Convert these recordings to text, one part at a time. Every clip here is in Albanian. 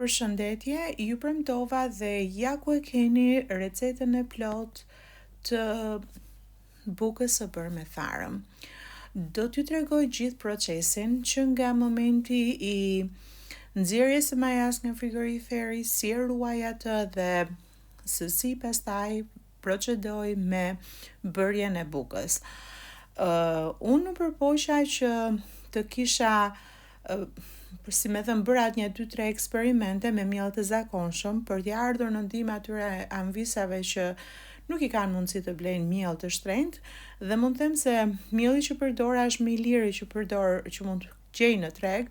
Përshëndetje, ju premtova dhe ja ku e keni recetën e plot të bukës së bërë me tharëm. Do t'ju tregoj gjithë procesin që nga momenti i nxjerrjes së majas nga frigoriferi, si e ruaj atë dhe se si pastaj procedoj me bërjen e bukës. Unë nuk përpoqja që të kisha si me thëmë bërat 2-3 eksperimente me mjell të zakonshëm për t'ja ardhur në ndihmë atyre anvisave që nuk i kanë mundësi të blejnë mjell të shtrenjtë dhe mund të them se mjelli që përdora është më i liri që mund të gjej në treg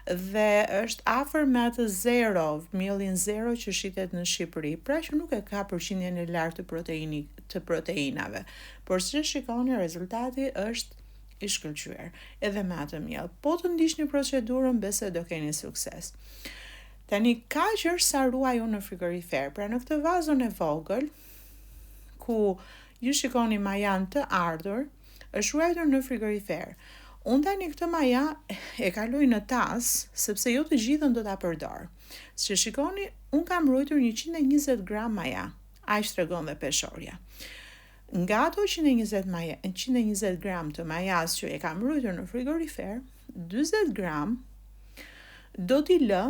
dhe është afër me atë zero, mjellin zero që shitet në Shqipëri, pra që nuk e ka përqindjen e lartë të proteinave. Por që shikoni, rezultati është i shkëlqyer edhe me atë mjell. Po të ndiqni procedurën, besoj do keni sukses. Tani kaq është sa ruaj unë në frigorifer. Pra në këtë vazon e vogël ku ju shikoni majan të ardhur, është ruajtur në frigorifer. Unë tani këtë maja e kaloj në tas, sepse jo të gjithën do ta përdor. Si shikoni, unë kam ruajtur 120 gram maja. Aq tregon dhe peshorja. Nga ato 120 gram të majas që e kam ruajtur në frigorifer, 40 gram do t'i lë,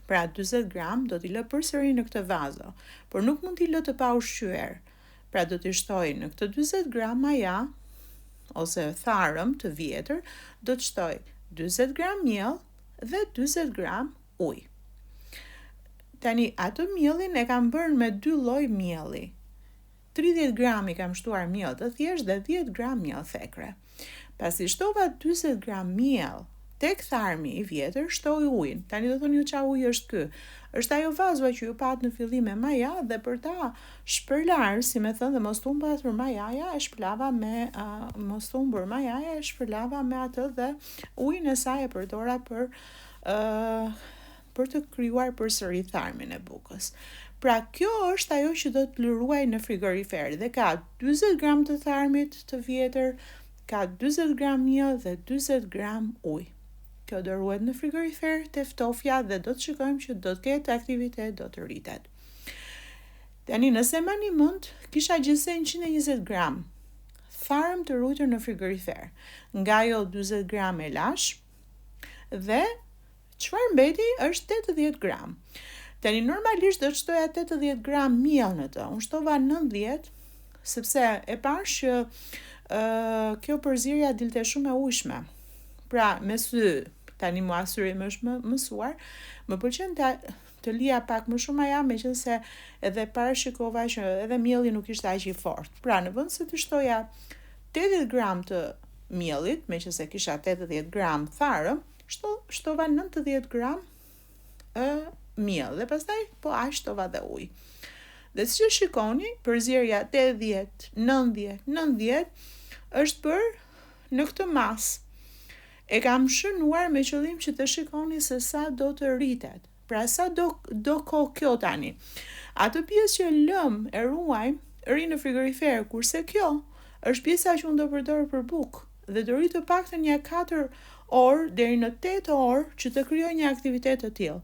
pra 40 gram do t'i lë përsëri në këtë vazo, por nuk mund t'i lë të pa ushqyer. Pra do t'i shtoj në këtë 40 gram maja, ose tharëm të vjetër, do të shtoj 40 gram mjell dhe 40 gram ujë. Tani, atë mjellin e kam bërë me 2 lloj mjelli. 30 gram i kam shtuar mjell të thjesht dhe 10 gram mjell thekre. Pasi shtova 40 gram mjell tek tharmi i vjetër, shtoj ujin. Tani do thoni çfarë uji është ky? Është ajo vazua që ju pat në fillim me maja dhe për ta shpërlar, si me thënë, dhe mos humbatur majaja, e shpërlava me atë dhe ujin e saj e përdora për të krijuar përsëri tharmin e bukës. Pra kjo është ajo që do të ruaj në frigorifer dhe ka 40 gram të tharmit të vjetër, ka 40 gram mjell dhe 40 gram ujë. Kjo do ruhet në frigorifer te ftofja dhe do të shikojmë që do të ketë aktivitet, do të rritet. Tani nëse mani mund, kisha gjithsej 120 gram tharm të ruajtur në frigorifer. Nga ajo 40 gram e lash dhe çfarë mbeti është 80 gram. Tani normalisht do të shtoja 80 gram mjell në të. Unë shtova 90 sepse e pash që kjo përzierja dilte shumë e ujshme. Pra me sy, tani mua syri më është mësuar, më pëlqen të lija pak më shumë maja, meqense edhe parashikova që edhe mjelli nuk ishte aq i fortë. Pra në vend se të shtoja 80 gram të mjellit, meqense kisha 80 gram tharëm, shtova 90 gram mjell dhe pastaj po aq shtova dhe ujë. Dhe si shikoni, përzierja 80, 90, 90 është bërë në këtë mas. E kam shënuar me qëllim që të shikoni se sa do të rritet. Pra sa do kohë kjo tani. Atë pjesë që lëm e ruajmë, rri në frigorifer, kurse kjo është pjesa që unë do përdor për bukë dhe do rri të paktën një 4 orë deri në 8 orë që të krijoj një aktivitet të tillë.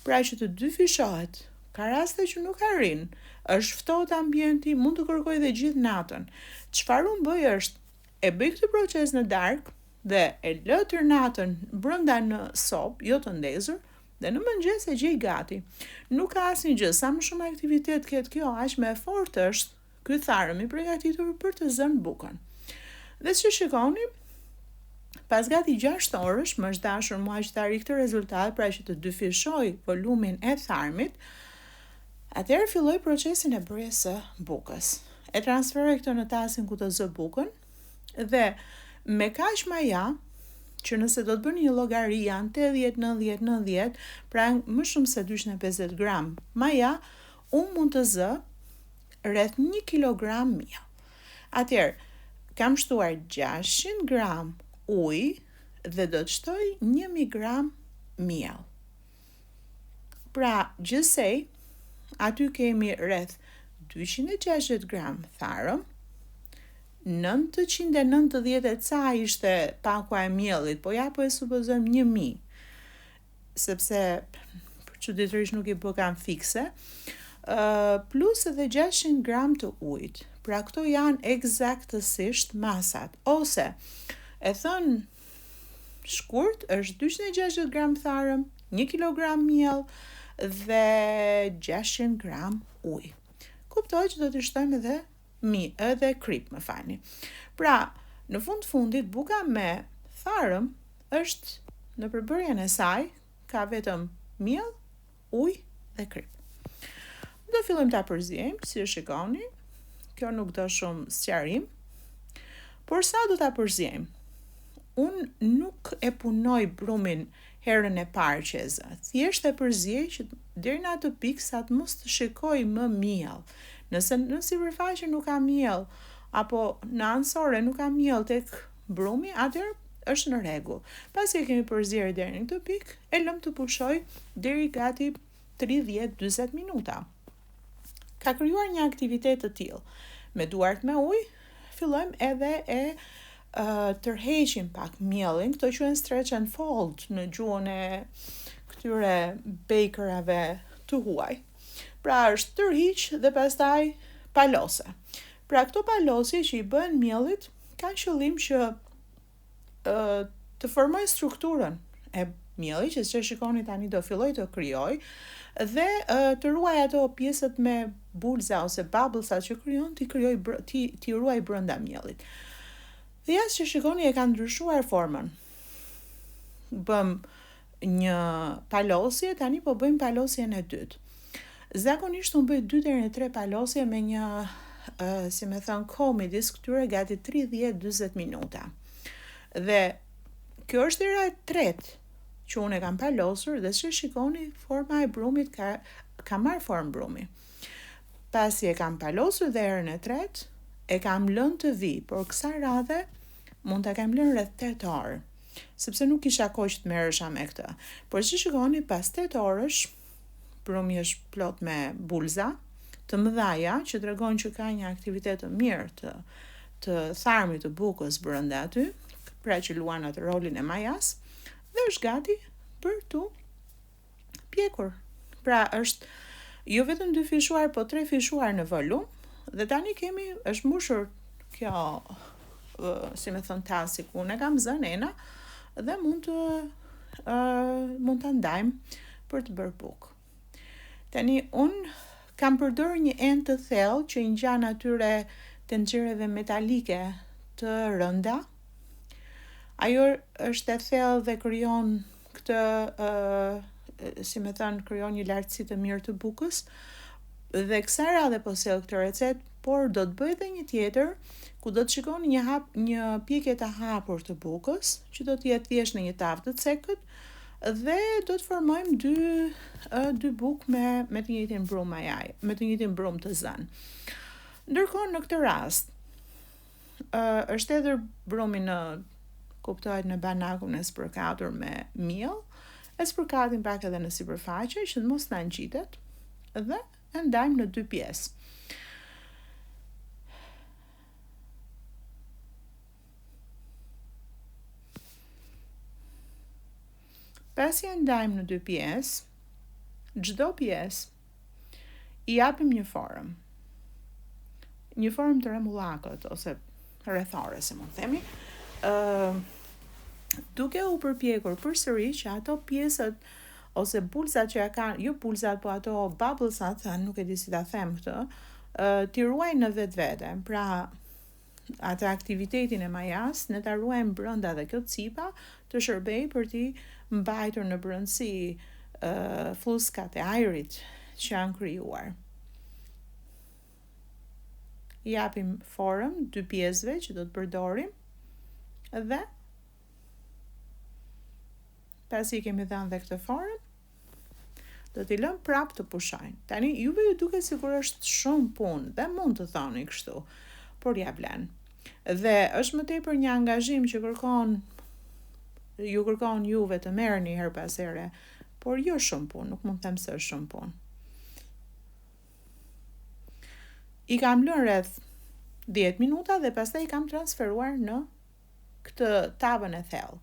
Pra që të dyfishohet. Ka raste që nuk arrin, është ftohtë ambienti, mund të kërkoj dhe gjithë natën. Çfarë unë bëj është, e bëj këtë proces në darkë dhe e lë tër natën brenda në sopë, jo të ndezur, dhe në mëngjes e gjej gati. Nuk ka asnjë gjë, sa më shumë aktivitet ketë kjo, aq më e fortë është ky tharm i përgatitur për të zënë bukën. Dhe si shikoni, pas gati 6 orësh, më është dashur mua që të arri këtë rezultat, pra që të dyfishoj volumin e tharmit, atëherë filloj procesin e bërjes së bukës. E transferoj këtë në tasin ku të zë bukën dhe me kaq maja, që nëse do të bëni një llogari janë 80, 90, 90, pra më shumë se 250 gram maja, unë mund të zë rreth 1 kilogram mjell. Atëherë, kam shtuar 600 gram ujë dhe do të shtoj 1000 gram mjell. Pra, gjithsej, aty kemi rreth 260 gram tharëm, 990 e ca ishte pakua e mjellit, po ja po e supozojmë 1000. sepse çuditërisht nuk i bë kanë fikse, plus edhe 600 gram të ujit. Pra këto janë eksaktësisht masat. Ose, e thënë shkurt, është 260 gram tharëm, 1 kg miell dhe 600 gram ujë. Kuptoj që do të shtojmë edhe krip, më falni. Pra, në fundit, buka me tharëm është në përbërjen e saj, ka vetëm miell, ujë dhe krip. Do fillojmë ta përzijmë, si e shikoni. Kjo nuk do shumë sqarim. Por sa do ta përzijmë? Unë nuk e punoj brumin herën e parë që e zë. Thjesht e përzij që deri në atë pikë sa të mos të shikoj më miell. Nëse në sipërfaqe nuk ka miell, apo në ansore nuk ka miell tek brumi, atëherë është në rregull. Pasi e kemi përzier deri në këtë pikë, e lëm të pushoj deri gati 30-40 minuta. Ka krijuar një aktivitet të tillë. Me duart me ujë, fillojmë edhe e tërheqim pak miellin, këto quhen stretch and fold në gjuhën e këtyre bakerave të huaj. Pra është tërhiq dhe pastaj palose. Pra këto palosje që i bën miellit kanë qëllim që të formojnë strukturën e miellit, që shikoni tani do filloj të krijoj, dhe të ruaj ato pjesët me bulza ose bubblesat që krijon, ti ruaj brenda miellit. Dhe jasë që shikoni e ka ndryshuar formën. Bëm një palosje, tani po bëjmë palosjen e dytë. Zakonisht unë bëj 2 deri në 3 palosje me një, si me thënë, kohë midis këtyre gati 30-40 minuta. Dhe kjo është era e tretë që unë e kam palosur dhe që shikoni forma e brumit ka marrë formë brumi. Pasi e kam palosur dhe erën e tretë, e kam lënë të vi, por kësa radhe mund të kam lënë rreth 8 orë, sepse nuk isha kohë që të merresha me këtë. Por që shikoni, pas 8 orësh, brumi është plot me bulza, të mëdhaja, që tregon që ka një aktivitet të mirë të tharmit të bukës brenda aty, pra që luan atë rolin e majas, dhe është gati për tu pjekur. Pra është jo vetëm 2 fishuar, po 3 fishuar në volum, dhe tani është mbushur kjo, si me thënë tasi ku unë e kam zënë ena, dhe mund të ndajmë për të bërë bukë. Tani unë kam përdorur një enë të thellë që i ngjan atyre tenxhereve metalike të rënda. Ajo është e thellë dhe krijon këtë, krijon një lartësi të mirë të bukës. Dhe kësa radhe po sjell këtë recet, por do të bëj edhe një tjetër ku do të shikoni një pjekje të hapur të bukës, që do të jetë thjesht në një tavë të cekët, dhe do të formojmë dy bukë me të njëjtin brum me të njëjtin brum të zënë. Ndërkohë në këtë rast është edhe brumi kuptohet në banakun e spërkatur me miell, e spërkatim pak edhe në sipërfaqe që të mos na ngjitet dhe e ndajmë në 2 pjesë. Pasi e ndajmë në 2 pjesë, çdo pjesë i japim një formë. Një formë të rremullakët ose rrethore, si mund themi, duke u përpjekur përsëri që ato pjesët ose bulzat që kanë, jo bulzat, po ato bubblesat, nuk e di si ta them këtë, t'i ruajnë në vetvete. Pra, atë aktivitetin e majas, ne ta ruajmë brenda dhe kjo cipa të shërbej për t'i mbajtur në brendësi fluskat e ajrit që janë krijuar. I japim formë 2 pjesëve që do të përdorim dhe pasi kemi dhënë dhe këtë formë, do t'i lëm prap të pushojnë. Tani juve ju duket sikur është shumë punë dhe mund të thoni kështu, por ja vlen. Dhe është më tepër një angazhim që kërkon juve të merrni her pas here, por jo shumë punë, nuk mund të them se është shumë punë. I kam lënë rreth 10 minuta dhe pastaj i kam transferuar në këtë tavën e thellë.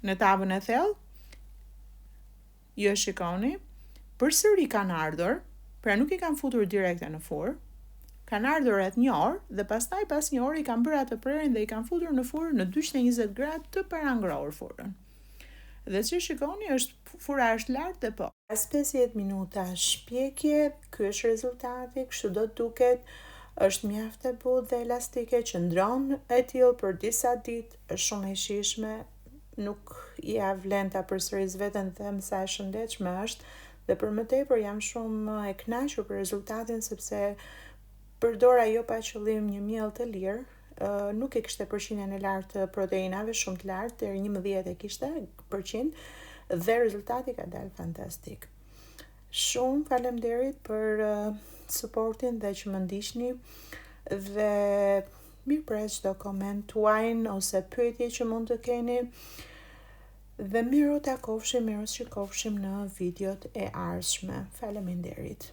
Në tavën e thellë, jo shikoni, përsëri kanë ardhur, pra nuk i kanë futur direkte në furrë, kanë ardhur rreth 1 orë dhe pastaj pas 1 orë i kanë bërë atë prerjen dhe i kanë futur në furrë në 220 gradë të parangrohur furrën. Dhe si shikoni, fura është lart dhe po. Pas 50 minuta shpjekje, ky është rezultati, kështu do të duket, është mjaft e butë dhe elastike, qëndron e tillë për disa ditë, është shumë e shijshme, nuk ja vlen ta përsëris veten them sa e shëndetshme është, dhe për më tepër jam shumë e kënaqur për rezultatin sepse përdor ajo pa qëllim një miell të lirë, nuk e kishte përqindjen e lartë të proteinave, shumë të lartë, deri 11 e kishte përqind, dhe rezultati ka dalë fantastik. Shumë faleminderit për suportin dhe që më ndiqni, dhe mirëpres çdo koment tuajnë ose pyetje që mund të keni, dhe miru takofshim, miru shikofshim në videot e ardhshme. Faleminderit.